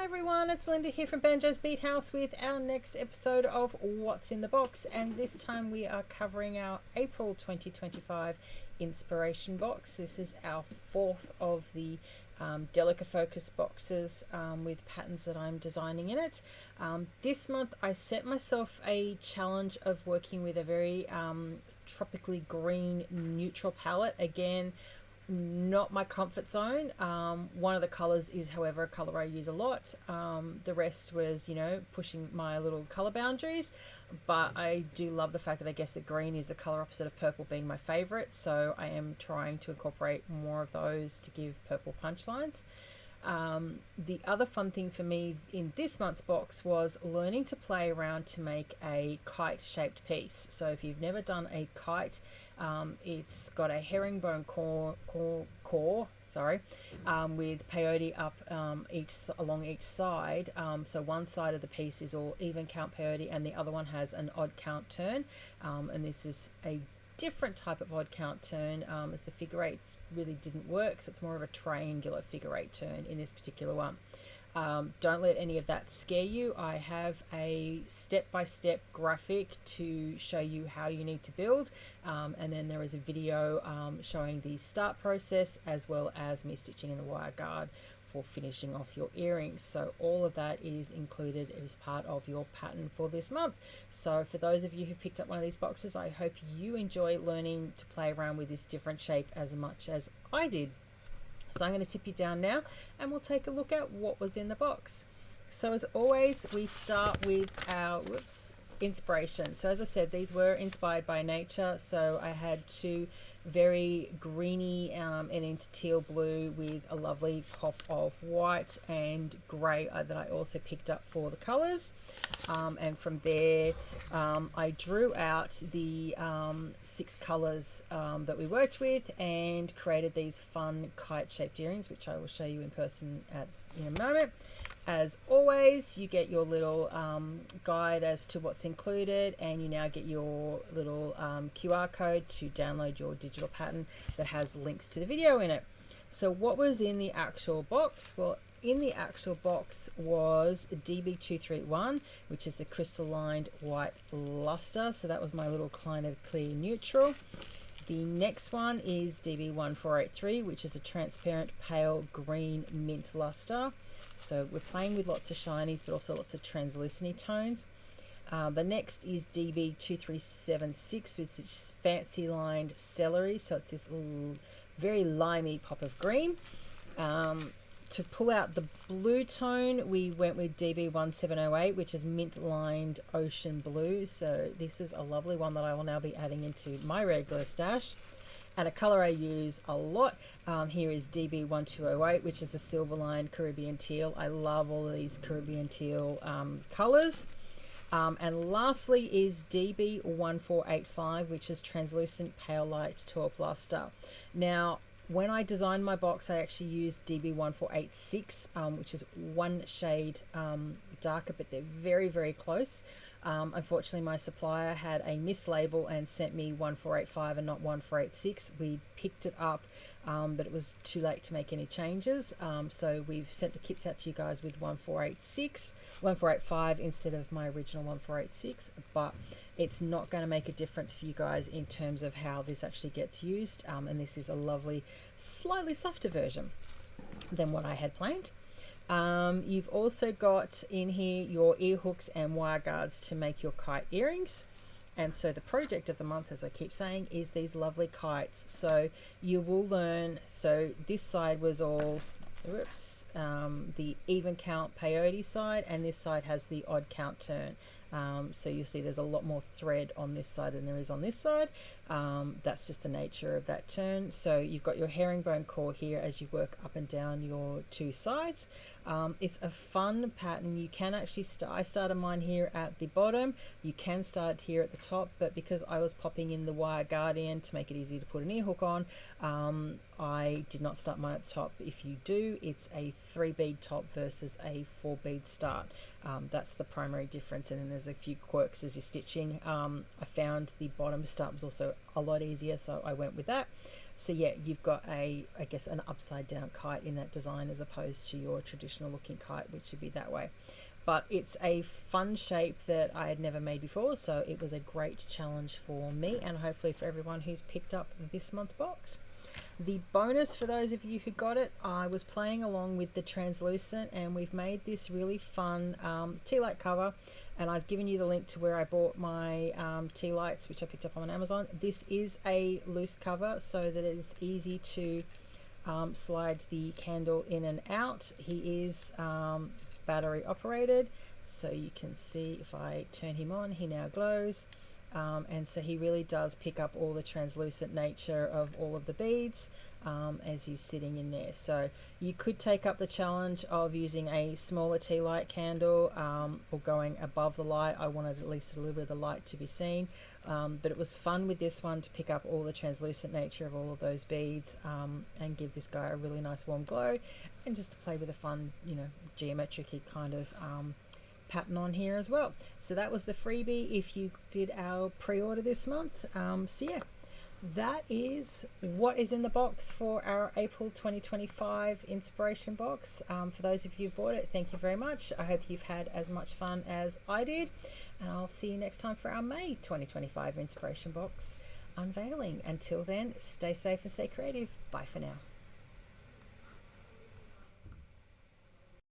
everyone, it's Linda here from Banjo's Beat House with our next episode of What's in the Box, and this time we are covering our April 2025 inspiration box. This is our fourth of the Delica focus boxes with patterns that I'm designing in it. This month I set myself a challenge of working with a very tropically green neutral palette. Again, not my comfort zone. One of the colors is, however, a color I use a lot. The rest was, pushing my little color boundaries, but I do love the fact that I guess that green is the color opposite of purple being my favorite, so I am trying to incorporate more of those to give purple punchlines. The other fun thing for me in this month's box was learning to play around to make a kite shaped piece. So if you've never done a kite, it's got a herringbone core with peyote up along each side. So one side of the piece is all even count peyote and the other one has an odd count turn, and this is a different type of odd count turn, as the figure eights really didn't work, so it's more of a triangular figure eight turn in this particular one. Don't let any of that scare you. I have a step-by-step graphic to show you how you need to build, and then there is a video showing the start process as well as me stitching in the wire guard for finishing off your earrings. So all of that is included as part of your pattern for this month. So for those of you who picked up one of these boxes, I hope you enjoy learning to play around with this different shape as much as I did. So I'm going to tip you down now and we'll take a look at what was in the box. So as always, we start with our inspiration. So as I said, these were inspired by nature, so I had two very greeny and into teal blue with a lovely pop of white and grey that I also picked up for the colors, and from there I drew out the 6 colors that we worked with and created these fun kite shaped earrings, which I will show you in person in a moment. As always, you get your little guide as to what's included, and you now get your little QR code to download your digital pattern that has links to the video in it. So what was in the actual box? Well, in the actual box was DB231, which is the crystal lined white luster. So that was my little kind of clear neutral. The next one is DB1483, which is a transparent pale green mint luster. So we're playing with lots of shinies, but also lots of translucent tones. The next is DB2376, which is fancy lined celery. So it's this very limey pop of green. To pull out the blue tone, we went with DB1708, which is mint lined ocean blue. So this is a lovely one that I will now be adding into my regular stash. And a color I use a lot here is DB1208, which is a silver lined Caribbean teal. I love all of these Caribbean teal colors. And lastly is DB1485, which is translucent pale light taupe luster. Now, when I designed my box, I actually used DB1486, which is one shade darker, but they're very, very close. Unfortunately, my supplier had a mislabel and sent me 1485 and not 1486. We picked it up, but it was too late to make any changes. So we've sent the kits out to you guys with 1485 instead of my original 1486, but it's not going to make a difference for you guys in terms of how this actually gets used. And this is a lovely, slightly softer version than what I had planned. You've also got in here your ear hooks and wire guards to make your kite earrings. And so the project of the month, as I keep saying, is these lovely kites. So you will learn, so this side was all, the even count peyote side, and this side has the odd count turn. So you'll see there's a lot more thread on this side than there is on this side. That's just the nature of that turn. So you've got your herringbone core here as you work up and down your two sides. It's a fun pattern. You can actually I started mine here at the bottom. You can start here at the top, but because I was popping in the wire guardian to make it easy to put an ear hook on, I did not start mine at the top. If you do, it's a 3 bead top versus a 4 bead start. That's the primary difference, and then there's a few quirks as you're stitching. I found the bottom start was also a lot easier, so I went with that. So yeah, you've got I guess an upside down kite in that design as opposed to your traditional looking kite, which would be that way. But it's a fun shape that I had never made before, so it was a great challenge for me and hopefully for everyone who's picked up this month's box. The bonus for those of you who got it, I was playing along with the translucent and we've made this really fun tea light cover, and I've given you the link to where I bought my tea lights, which I picked up on Amazon. This is a loose cover so that it's easy to slide the candle in and out. He is battery operated, so you can see if I turn him on, he now glows. And so he really does pick up all the translucent nature of all of the beads as he's sitting in there. So you could take up the challenge of using a smaller tea light candle or going above the light. I wanted at least a little bit of the light to be seen, but it was fun with this one to pick up all the translucent nature of all of those beads and give this guy a really nice warm glow, and just to play with a fun, you know, geometric kind of pattern on here as well. So that was the freebie if you did our pre-order this month. So yeah, that is what is in the box for our April 2025 inspiration box. For those of you who bought it, thank you very much. I hope you've had as much fun as I did, and I'll see you next time for our May 2025 inspiration box unveiling. Until then, stay safe and stay creative. Bye for now.